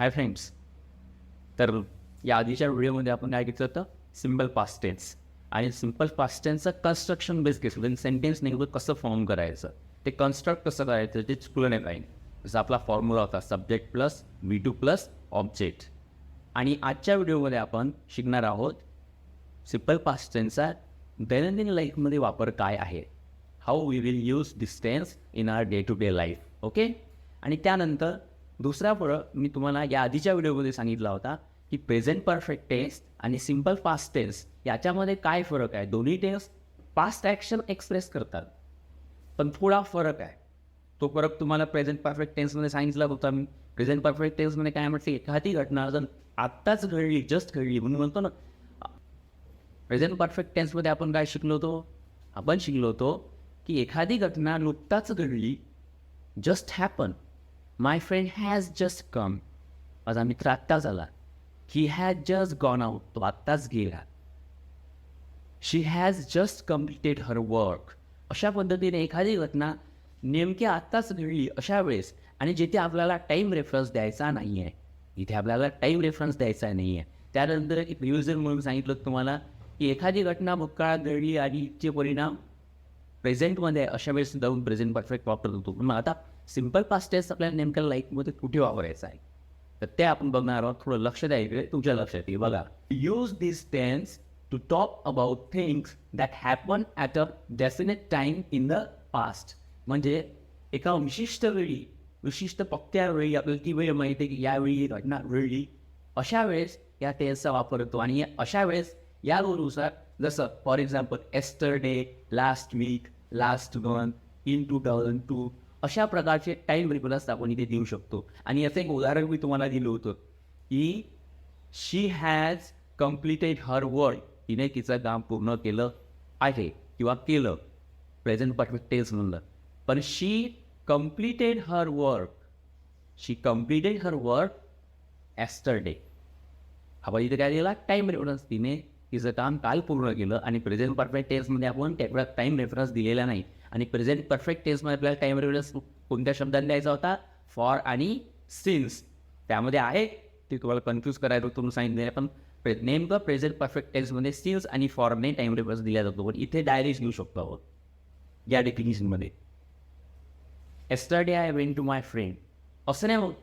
Hi friends. तर या आधीच्या व्हिडिओमध्ये आपण काय घेतलं होतं, सिम्पल पास्ट टेन्स आणि सिम्पल पास्ट टेन्सचं कन्स्ट्रक्शन बेस घेतलं. सेंटेन्स नेमकं कसं फॉर्म करायचं, ते कन्स्ट्रक्ट कसं करायचं ते चुकलं नाही पाहिजे. जसं आपला फॉर्म्युला होता subject plus V2 plus object. आणि आजच्या व्हिडिओमध्ये आपण शिकणार आहोत सिम्पल पास्ट टेन्सचा दैनंदिन लाईफमध्ये वापर काय आहे, how we will use this tense in our day to day life. Okay. आणि त्यानंतर दुसरा फरक मी तुम्हाला या आधीच्या व्हिडिओमध्ये सांगितला होता की प्रेझेंट परफेक्ट टेन्स आणि सिम्पल पास्ट टेन्स याच्यामध्ये काय फरक आहे. दोन्ही टेन्स पास्ट ॲक्शन एक्सप्रेस करतात, पण थोडा फरक आहे. तो फरक तुम्हाला प्रेझेंट परफेक्ट टेन्समध्ये सांगितला होता मी. प्रेझेंट परफेक्ट टेन्समध्ये काय म्हटलं, एखादी घटना जर आत्ताच घडली, जस्ट घडली म्हणून म्हणतो ना. प्रेझेंट परफेक्ट टेन्समध्ये आपण काय शिकलो होतो, आपण शिकलो होतो की एखादी घटना नुकताच घडली, just happen. My friend has just come. माझा मित्र आत्ताच आला. He has just gone out. तो आत्ताच गेला. She has just completed her work. अशा पद्धतीने एखादी घटना नेमकी आत्ताच घडली अशा वेळेस, आणि जिथे आपल्याला टाईम रेफरन्स द्यायचा नाही आहे, इथे आपल्याला टाईम रेफरन्स द्यायचा नाही आहे. त्यानंतर एक रिव्हिजन म्हणून सांगितलं तुम्हाला की एखादी घटना भूतकाळात घडली आणि तिचे परिणाम प्रेझेंटमध्ये अशा वेळेस जाऊन प्रेझेंट परफेक्ट वापरत होतो. मग आता सिम्पल पास्ट टेन्स आपल्याला नेमक्या लाईफमध्ये कुठे वापरायचं आहे, तर ते आपण बघणार आहोत. थोडं लक्ष द्यायचं, तुमच्या लक्षात येईल. बघा, use this tense to talk about things that happen at a definite time in the past. म्हणजे एका विशिष्ट वेळी, विशिष्ट पक्क्या वेळी आपल्याला ती वेळ माहिती आहे की यावेळी ही घटना घडली, अशा वेळेस या टेन्सचा वापर होतो. आणि अशा वेळेस या रूलनुसार, जसं for example yesterday, last week, last month, in 2002, अशा प्रकारचे टाईम रेफरन्स आपण इथे देऊ शकतो. आणि याचं एक उदाहरण मी तुम्हाला दिलं होतं की शी हॅज कम्प्लिटेड हर वर्क. तिने तिचं काम पूर्ण केलं आहे किंवा केलं, प्रेझेंट परफेक्ट टेन्स म्हणलं. पण शी कम्प्लिटेड हर वर्क, शी कम्प्लिटेड हर वर्क एस्टरडे. आपण इथे काय दिला, टाईम रेफरन्स. तिने तिचं काम काल पूर्ण केलं. आणि प्रेझेंट परफेक्ट टेन्समध्ये आपण तेवढा टाईम रेफरन्स दिलेला नाही. आणि प्रेझेंट परफेक्ट टेन्समध्ये आपल्याला टाईम रेफरन्स कोणत्या शब्दांनी द्यायचा होता, फॉर आणि सिन्स. त्यामध्ये आहे ते तुम्हाला कन्फ्यूज करायचं तुम्ही सांगितलं. पण नेमकं प्रेझेंट परफेक्ट टेन्समध्ये सिन्स आणि फॉरने टाईम रेफरन्स दिला जातो. पण इथे डायरेक्ट घेऊ शकतो आहोत या डेफिनेशनमध्ये. Yesterday I went to my friend असं नाही होत.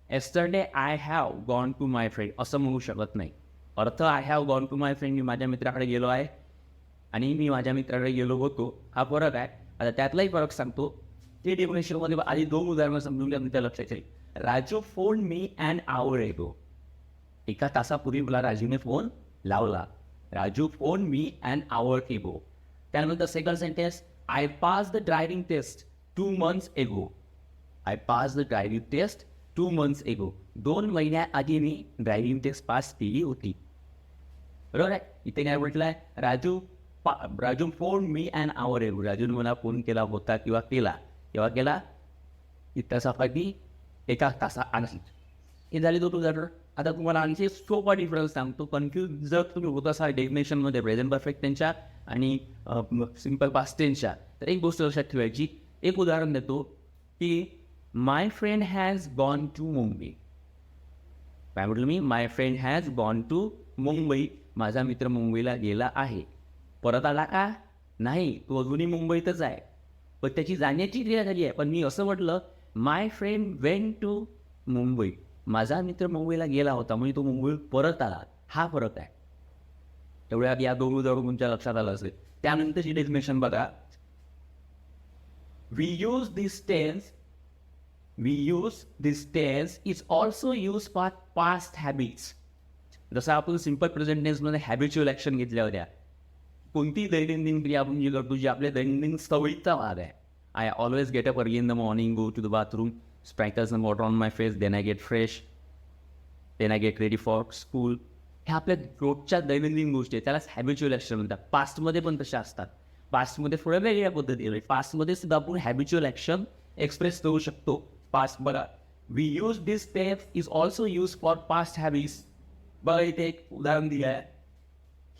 Yesterday I have gone to my friend असं म्हणू शकत नाही. अर्थ I have gone to my friend, मी माझ्या मित्राकडे गेलो आहे आणि मी माझ्या मित्राकडे गेलो होतो, हा फरक आहे. आता त्यातलाही फरक सांगतो. ते डेफिनेशनमध्ये आधी दोन उदाहरणं समजून घ्या, तुमच्या लक्षात येईल. Raju phone me and hour ago. एका तासापूर्वी मला राजूने फोन लावला. Raju phone me and hour ago. त्यानंतर second sentence, I pass the driving test 2 months ago. I pass the driving test 2 months एगो. 2 महिन्याआधी मी ड्रायव्हिंग टेस्ट पास केली होती. बरोबर आहे. इथे काय म्हटलं आहे, Raju phone me and hour एगो. राजूने मला फोन केला होता किंवा केला, केव्हा केला, तासासाठी, एका तासाआधी. हे झाले दोन उदाहरण. आता तुम्हाला आणखी सोपा डिफरन्स सांगतो. कन्फ्यूज जर तुम्ही होत असाल डेफिनेशनमध्ये प्रेझेंट परफेक्ट टेन्सच्या आणि सिम्पल पास्ट टेन्सच्या, तर एक गोष्ट लक्षात ठेवायची. एक उदाहरण देतो की my friend has gone to Mumbai. काय म्हटलं मी, my friend has gone to Mumbai. माझा मित्र मुंबईला गेला आहे. परत आला का, नाही, तो अजूनही मुंबईतच आहे, पण त्याची जाण्याची क्रिया झाली आहे. पण मी असं म्हटलं, माय फ्रेंड वेंट टू मुंबई. माझा मित्र मुंबईला गेला होता म्हणजे तो मुंबईत परत आला. हा फरक आहे. तेवढ्या या दोन उदाहरण तुमच्या लक्षात आलं असेल. त्यानंतरची डेफिनेशन बघा. We use this tense is also used for past habits. जसं आपण सिम्पल प्रेझेंट टेन्समध्ये हॅबिच्युअल ॲक्शन घेतल्या होत्या. कोणती दैनंदिन क्रिया आपण जी करतो, जी आपल्या दैनंदिन सवयीचा भाग आहे. I always get up early in the morning, go to the bathroom, sprinkle some water on my face, then I get fresh, then I get ready for school. ह्या आपल्या रोजच्या दैनंदिन गोष्टी आहेत, त्यालाच हॅबिच्युअल ॲक्शन म्हणतात. पास्टमध्ये पण तशा असतात. पास्टमध्ये थोड्या वेगळ्या पद्धतीने, पास्टमध्ये सुद्धा आपण हॅबिच्युअल ॲक्शन एक्सप्रेस करू शकतो. पास्ट बघा, we use this tense is also use for past habits. बघा इथे एक उदाहरण दिलं आहे.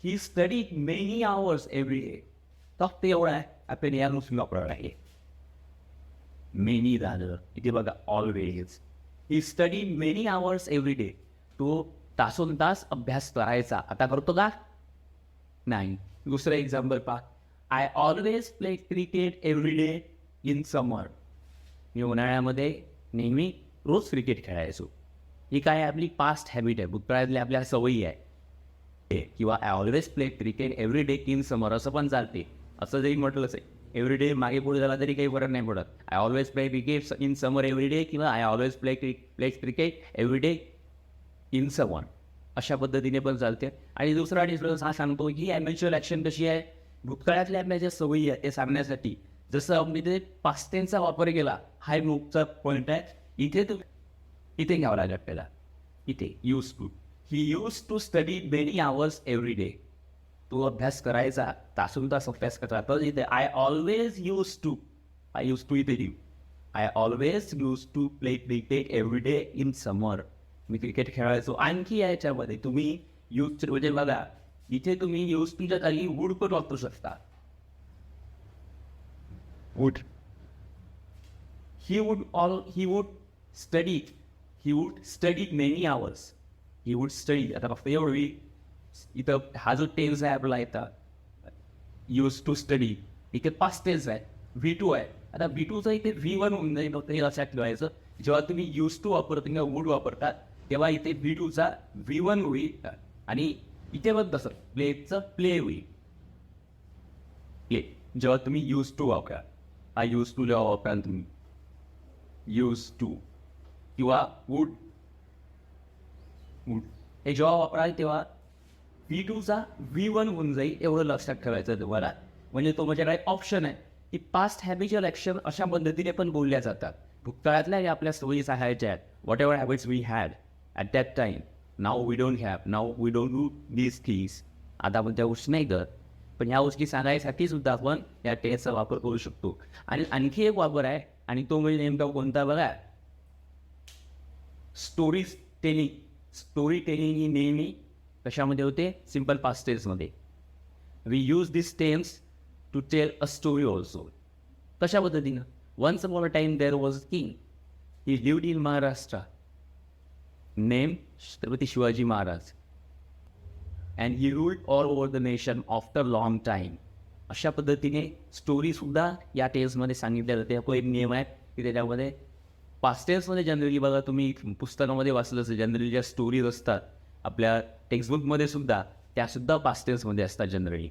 He studied many hours every day. फक्त एवढं आहे, आपण या गोष्टी वापरणार आहे. मेनी झालं, इथे बघा always. He study many hours every day. तो तासोन तास अभ्यास करायचा. आता करतो का? नाही. दुसरं एक्झाम्पल पहा. I always play cricket every day in summer. मी उन्हाळ्यामध्ये नेहमी रोज क्रिकेट खेळायचो. ही काय आपली पास्ट हॅबिट आहे, भूतकाळातल्या आपल्या सवयी आहे. किंवा I always play cricket every day in समर असं पण चालते. असं जरी म्हटलंच आहे, एव्हरी डे मागे पुढे झाला तरी काही फरक नाही पडत. I always play cricket in summer every day किंवा I always play cricket every day in summer अशा पद्धतीने पण चालते. आणि दुसरा डिफरन्स हा सांगतो की ॲम्युच्युअल ॲक्शन कशी आहे, भूतकाळातल्या आपल्या ज्या सवयी आहेत ते सांगण्यासाठी. जसं आपण इथे पास्ट टेन्सचा वापर केला, हा एक मुख्य पॉईंट आहे. इथे घ्यावं लागेल आपल्याला. इथे use to. He use to study many hours every day. तो अभ्यास करायचा, तासून तास अभ्यास करायचा. तर इथे आय ऑलवेज यूज टू इथे लिहू. I always use to play cricket every day in summer. मी क्रिकेट खेळायचो. आणखी याच्यामध्ये तुम्ही यूज म्हणजे बघा, इथे तुम्ही यूज टूच्या खाली वूड पण वापरू शकता. Wood. he would study many hours. He would study. आता फक्त एवढी इथं हा जो टेन्स आहे आपला इथं यूज टू स्टडी, इथे पास्ट टेन्स आहे, V2 आहे. आता V2चं इथे V1 होऊन जाईल. फक्त हे लक्षात ठेवायचं, जेव्हा तुम्ही यूज टू वापरता किंवा वूड वापरतात तेव्हा इथे V2चा V1 होईल. आणि इथे पण तसं प्लेचं प्ले होईल. प्ले जेव्हा तुम्ही यूज टू वापरा, हा यूज टू जेव्हा वापराल तुम्ही यूज टू किंवा वूड हे जेव्हा वापराल तेव्हा V2चा V1 होऊन जाईल. एवढं लक्षात ठेवायचं तुम्हाला. म्हणजे तो म्हणजे काय ऑप्शन आहे की पास्ट हॅबिच्युअल ॲक्शन अशा पद्धतीने पण बोलल्या जातात. भूतकाळातल्या या आपल्या सवयी सहायच्या आहेत. Whatever habits we had at that time, now we don't have, now we don't do these things. आता आपण त्या गोष्टी नाही करत, पण ह्या गोष्टी सांगायसाठी सुद्धा आपण या टेन्सचा वापर करू शकतो. आणि आणखी एक वापर आहे, आणि तो म्हणजे नेमका कोणता बघा, स्टोरी टेलिंग. स्टोरी टेलिंग ही नेहमी कशामध्ये होते, सिम्पल पास्ट टेन्समध्ये. We use this tense to tell a story also. कशा पद्धतीनं, once upon a time there was a king. He lived in Maharashtra, name Chhatrapati Shivaji Maharaj, and he ruled all over the nation after long time. अशा पद्धतीने स्टोरीसुद्धा या टेन्समध्ये सांगितल्या जाते. तो एक नियम आहे की त्याच्यामध्ये पास्ट टेन्समध्ये जनरली बघा, तुम्ही पुस्तकामध्ये वाचलं असेल, जनरली ज्या स्टोरीज असतात आपल्या टेक्स्टबुकमध्ये सुद्धा, त्यासुद्धा पास्ट टेन्समध्ये असतात जनरली.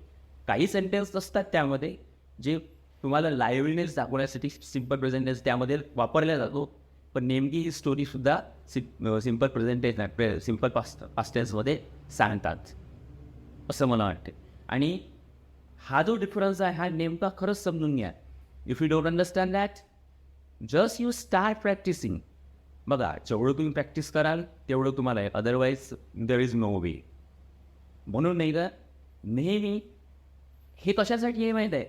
काही सेंटेन्स असतात त्यामध्ये जे तुम्हाला लाईव्हलीनेस दाखवण्यासाठी सिम्पल प्रेझेंट टेन्स त्यामध्ये वापरला जातो. पण नेमकी ही स्टोरीसुद्धा simple present tense simple past टेन्समध्ये सांगतात असं मला वाटते. आणि हा जो डिफरन्स आहे हा नेमका खरंच समजून घ्या. If you don't understand that, just you start practicing. बघा, जेवढं तुम्ही प्रॅक्टिस कराल तेवढं तुम्हाला आहे, otherwise there is no way. म्हणून नाही का नेहमी हे कशासाठी आहे माहीत आहे,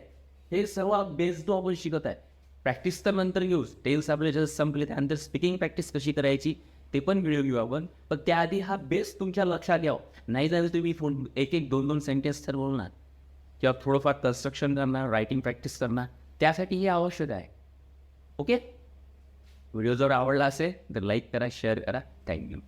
हे सर्व बेस जो आपण शिकत आहे. प्रॅक्टिस तर नंतर घेऊ, टेल्स आपले जस्ट संपले, त्यानंतर स्पीकिंग प्रॅक्टिस कशी करायची ते पण व्हिडिओ घेऊ आपण. पण त्याआधी हा बेस तुमच्या लक्षात यावं. नाही झालं तुम्ही एक दोन सेंटेन्स तर बोलणार किंवा थोडंफार कन्स्ट्रक्शन करणार, रायटिंग प्रॅक्टिस करणार, त्यासाठी हे आवश्यक आहे. ओके, व्हिडिओ जर आवडला असेल तर लाईक करा, शेअर करा. थँक्यू.